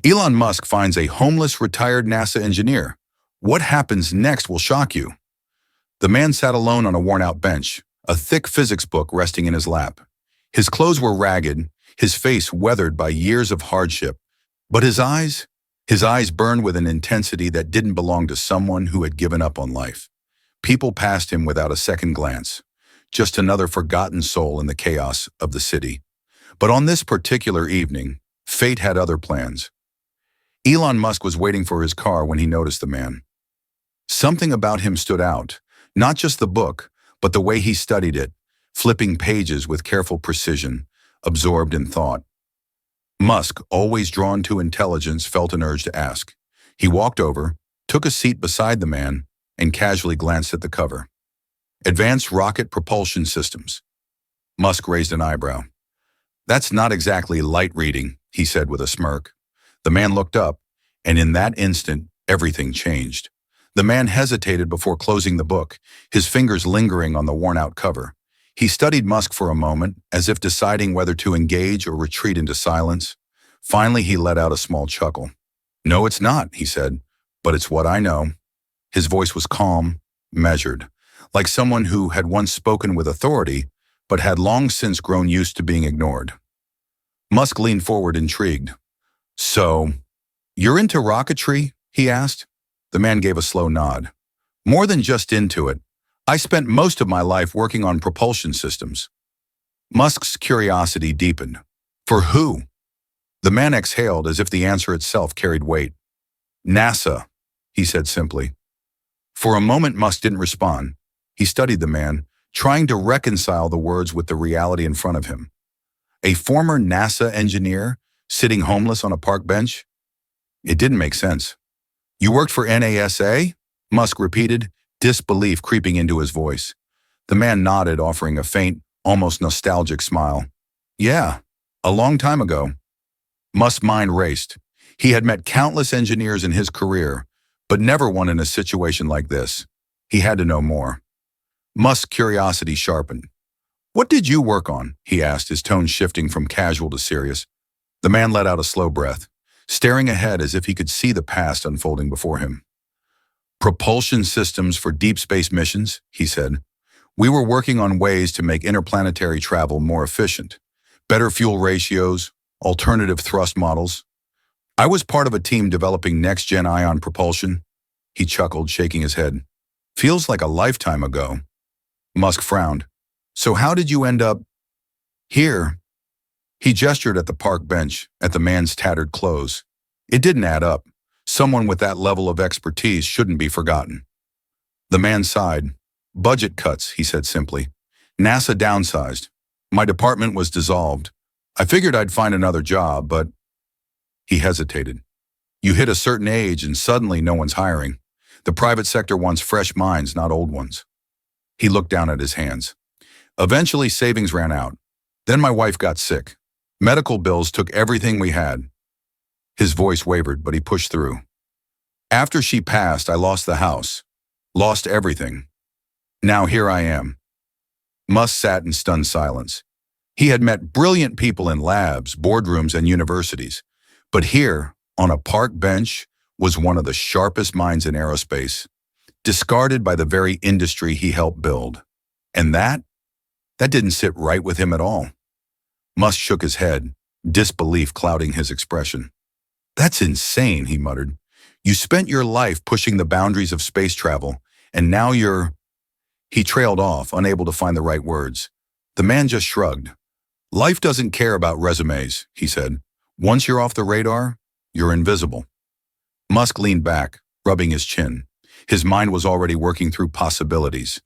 Elon Musk finds a homeless retired NASA engineer. What happens next will shock you. The man sat alone on a worn-out bench, a thick physics book resting in his lap. His clothes were ragged, his face weathered by years of hardship, but his eyes burned with an intensity that didn't belong to someone who had given up on life. People passed him without a second glance, just another forgotten soul in the chaos of the city. But on this particular evening, fate had other plans. Elon Musk was waiting for his car when he noticed the man. Something about him stood out, not just the book, but the way he studied it, flipping pages with careful precision, absorbed in thought. Musk, always drawn to intelligence, felt an urge to ask. He walked over, took a seat beside the man, and casually glanced at the cover. Advanced Rocket Propulsion Systems. Musk raised an eyebrow. That's not exactly light reading, he said with a smirk. The man looked up, and in that instant, everything changed. The man hesitated before closing the book, his fingers lingering on the worn-out cover. He studied Musk for a moment, as if deciding whether to engage or retreat into silence. Finally, he let out a small chuckle. "No, it's not," he said, "but it's what I know." His voice was calm, measured, like someone who had once spoken with authority, but had long since grown used to being ignored. Musk leaned forward, intrigued. "So, you're into rocketry?" he asked. The man gave a slow nod. "More than just into it. I spent most of my life working on propulsion systems." Musk's curiosity deepened. "For who?" The man exhaled as if the answer itself carried weight. "NASA," he said simply. For a moment, Musk didn't respond. He studied the man, trying to reconcile the words with the reality in front of him. A former NASA engineer sitting homeless on a park bench? It didn't make sense. "You worked for NASA?" Musk repeated, disbelief creeping into his voice. The man nodded, offering a faint, almost nostalgic smile. "Yeah, a long time ago." Musk's mind raced. He had met countless engineers in his career, but never one in a situation like this. He had to know more. Musk's curiosity sharpened. "What did you work on?" he asked, his tone shifting from casual to serious. The man let out a slow breath, staring ahead as if he could see the past unfolding before him. "Propulsion systems for deep space missions," he said. "We were working on ways to make interplanetary travel more efficient, better fuel ratios, alternative thrust models. I was part of a team developing next-gen ion propulsion." He chuckled, shaking his head. "Feels like a lifetime ago." Musk frowned. "So how did you end up here?" He gestured at the park bench, at the man's tattered clothes. It didn't add up. Someone with that level of expertise shouldn't be forgotten. The man sighed. "Budget cuts," he said simply. "NASA downsized. My department was dissolved. I figured I'd find another job, but..." He hesitated. "You hit a certain age and suddenly no one's hiring. The private sector wants fresh minds, not old ones." He looked down at his hands. "Eventually, savings ran out. Then my wife got sick. Medical bills took everything we had." His voice wavered, but he pushed through. "After she passed, I lost the house. Lost everything. Now here I am." Musk sat in stunned silence. He had met brilliant people in labs, boardrooms, and universities. But here, on a park bench, was one of the sharpest minds in aerospace, discarded by the very industry he helped build. And that didn't sit right with him at all. Musk shook his head, disbelief clouding his expression. "That's insane," he muttered. "You spent your life pushing the boundaries of space travel, and now you're..." He trailed off, unable to find the right words. The man just shrugged. "Life doesn't care about resumes," he said. "Once you're off the radar, you're invisible." Musk leaned back, rubbing his chin. His mind was already working through possibilities.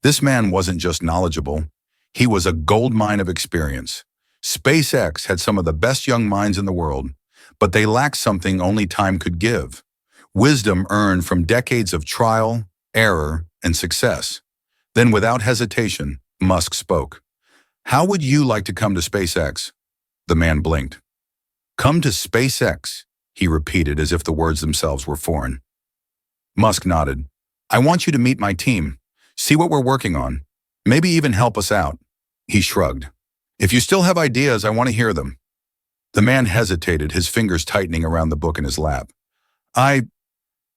This man wasn't just knowledgeable. He was a goldmine of experience. SpaceX had some of the best young minds in the world, but they lacked something only time could give. Wisdom earned from decades of trial, error, and success. Then, without hesitation, Musk spoke. "How would you like to come to SpaceX?" The man blinked. "Come to SpaceX," he repeated as if the words themselves were foreign. Musk nodded. "I want you to meet my team, see what we're working on, maybe even help us out." He shrugged. "If you still have ideas, I want to hear them." The man hesitated, his fingers tightening around the book in his lap. I,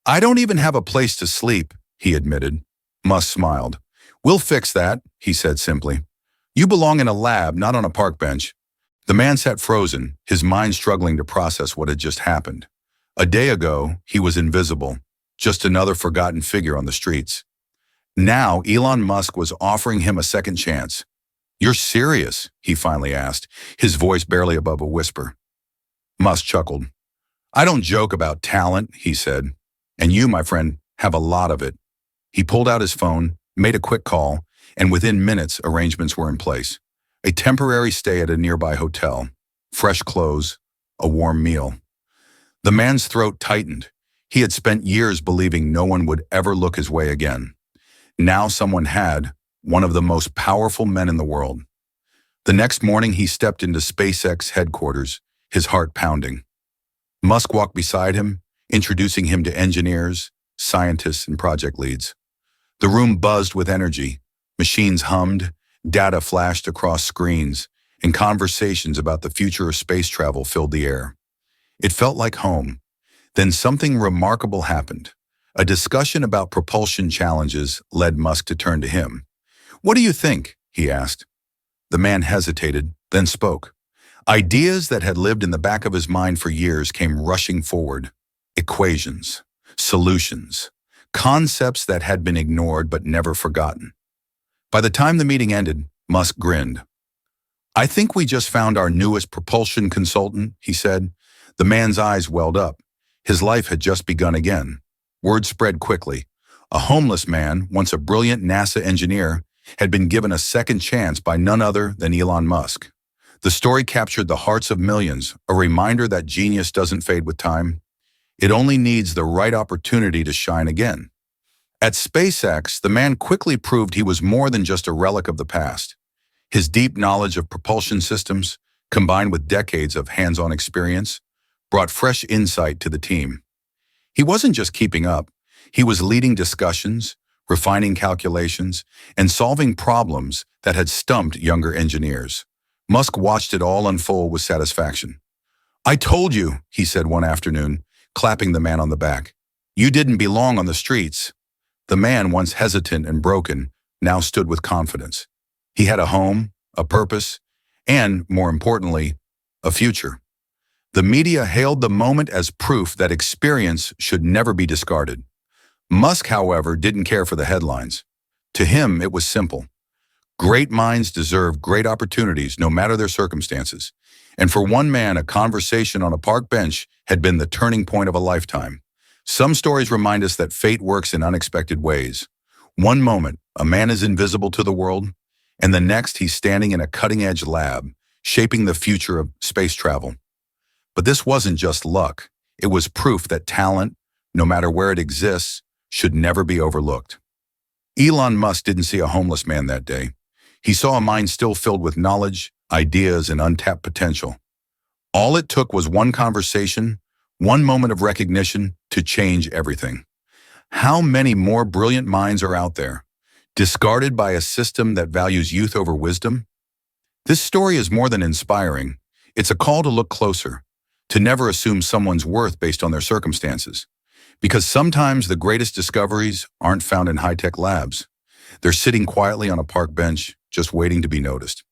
I don't even have a place to sleep, he admitted. Musk smiled. We'll fix that, he said simply. You belong in a lab, not on a park bench. The man sat frozen, his mind struggling to process what had just happened. A day ago, he was invisible, just another forgotten figure on the streets. Now, Elon Musk was offering him a second chance. You're serious? He finally asked, his voice barely above a whisper. Musk chuckled. I don't joke about talent, he said. And you, my friend, have a lot of it. He pulled out his phone, made a quick call, and within minutes, arrangements were in place. A temporary stay at a nearby hotel, fresh clothes, a warm meal. The man's throat tightened. He had spent years believing no one would ever look his way again. Now someone had, one of the most powerful men in the world. The next morning, he stepped into SpaceX headquarters, his heart pounding. Musk walked beside him, introducing him to engineers, scientists, and project leads. The room buzzed with energy. Machines hummed, data flashed across screens, and conversations about the future of space travel filled the air. It felt like home. Then something remarkable happened. A discussion about propulsion challenges led Musk to turn to him. What do you think? He asked. The man hesitated, then spoke. Ideas that had lived in the back of his mind for years came rushing forward. Equations, solutions, concepts that had been ignored but never forgotten. By the time the meeting ended, Musk grinned. I think we just found our newest propulsion consultant, he said. The man's eyes welled up. His life had just begun again. Word spread quickly. A homeless man, once a brilliant NASA engineer, had been given a second chance by none other than Elon Musk. The story captured the hearts of millions, a reminder that genius doesn't fade with time. It only needs the right opportunity to shine again. At SpaceX, the man quickly proved he was more than just a relic of the past. His deep knowledge of propulsion systems, combined with decades of hands-on experience, brought fresh insight to the team. He wasn't just keeping up, he was leading discussions, refining calculations, and solving problems that had stumped younger engineers. Musk watched it all unfold with satisfaction. I told you, he said one afternoon, clapping the man on the back. You didn't belong on the streets. The man, once hesitant and broken, now stood with confidence. He had a home, a purpose, and, more importantly, a future. The media hailed the moment as proof that experience should never be discarded. Musk, however, didn't care for the headlines. To him, it was simple. Great minds deserve great opportunities, no matter their circumstances. And for one man, a conversation on a park bench had been the turning point of a lifetime. Some stories remind us that fate works in unexpected ways. One moment, a man is invisible to the world, and the next, he's standing in a cutting-edge lab, shaping the future of space travel. But this wasn't just luck. It was proof that talent, no matter where it exists, should never be overlooked. Elon Musk didn't see a homeless man that day. He saw a mind still filled with knowledge, ideas, and untapped potential. All it took was one conversation, one moment of recognition to change everything. How many more brilliant minds are out there, discarded by a system that values youth over wisdom? This story is more than inspiring. It's a call to look closer, to never assume someone's worth based on their circumstances. Because sometimes the greatest discoveries aren't found in high-tech labs. They're sitting quietly on a park bench, just waiting to be noticed.